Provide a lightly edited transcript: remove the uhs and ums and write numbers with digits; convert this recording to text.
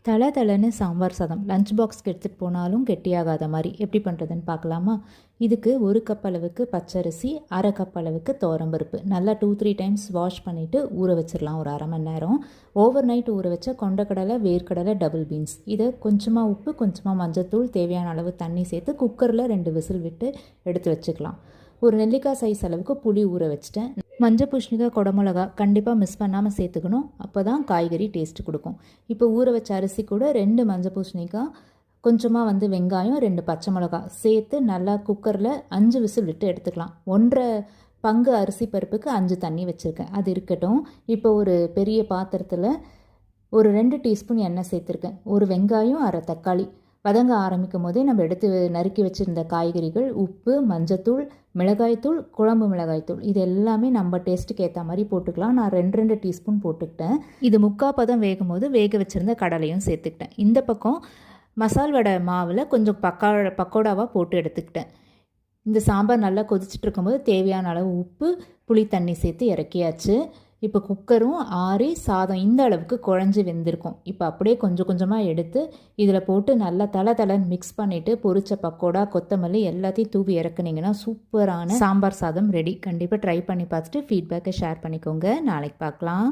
தலை தலைன்னு சாம்பார் சாதம் லஞ்ச் பாக்ஸ்க்கு எடுத்துகிட்டு போனாலும் கெட்டியாகாத மாதிரி எப்படி பண்ணுறதுன்னு பார்க்கலாமா? இதுக்கு 1 கப் அளவுக்கு பச்சரிசி, 1/2 கப் அளவுக்கு துவரம்பருப்பு நல்லா 2-3 டைம்ஸ் வாஷ் பண்ணிவிட்டு ஊற வச்சிடலாம் ஒரு 1/2 மணி நேரம். ஓவர் நைட் ஊற வச்ச கொண்டக்கடலை, வேர்க்கடலை, டபுள் பீன்ஸ் இதை கொஞ்சமாக உப்பு, கொஞ்சமாக மஞ்சத்தூள், தேவையான அளவு தண்ணி சேர்த்து குக்கரில் 2 விசில் விட்டு எடுத்து வச்சுக்கலாம். ஒரு நெல்லிக்காய் சைஸ் அளவுக்கு புளி ஊற வச்சுட்டேன். மஞ்சள் பூசணிக்காய், குடமிளகா கண்டிப்பாக மிஸ் பண்ணாமல் சேர்த்துக்கணும். அப்போ தான் காய்கறி டேஸ்ட்டு கொடுக்கும். இப்போ ஊற வச்ச அரிசி கூட 2 மஞ்சள் பூசணிக்காய், கொஞ்சமாக வெங்காயம், 2 பச்சை மிளகா சேர்த்து நல்லா குக்கரில் 5 விசில் விட்டு எடுத்துக்கலாம். 1.5 பங்கு அரிசி பருப்புக்கு 5 தண்ணி வச்சுருக்கேன், அது இருக்கட்டும். இப்போ ஒரு பெரிய பாத்திரத்தில் ஒரு 2 டீஸ்பூன் எண்ணெய் சேர்த்துருக்கேன். ஒரு வெங்காயம், 1/2 தக்காளி வதங்க ஆரம்பிக்கும் போதே நம்ம எடுத்து நறுக்கி வச்சுருந்த காய்கறிகள், உப்பு, மஞ்சத்தூள், மிளகாய்த்தூள், குழம்பு மிளகாய்த்தூள் இது எல்லாமே நம்ம டேஸ்ட்டுக்கு ஏற்ற மாதிரி போட்டுக்கலாம். நான் 2 டீஸ்பூன் போட்டுக்கிட்டேன். இது 3/4 பதம் வேகும் போது வேக வச்சுருந்த கடலையும் சேர்த்துக்கிட்டேன். இந்த பக்கம் மசால் வடை மாவில் கொஞ்சம் பக்கோடாவாக போட்டு எடுத்துக்கிட்டேன். இந்த சாம்பார் நல்லா கொதிச்சுட்டு இருக்கும்போது தேவையான அளவு உப்பு, புளி தண்ணி சேர்த்து இறக்கியாச்சு. இப்போ குக்கரும் ஆறி சாதம் இந்த அளவுக்கு குழஞ்சி வெந்திருக்கும். இப்போ அப்படியே கொஞ்சம் கொஞ்சமாக எடுத்து இதில் போட்டு நல்லா தலைன்னு மிக்ஸ் பண்ணிவிட்டு பொரிச்ச பக்கோடா, கொத்தமல்லி எல்லாத்தையும் தூவி இறக்குனீங்கன்னா சூப்பரான சாம்பார் சாதம் ரெடி. கண்டிப்பாக ட்ரை பண்ணி பார்த்துட்டு ஃபீட்பேக்கை ஷேர் பண்ணிக்கோங்க. நாளைக்கு பார்க்கலாம்.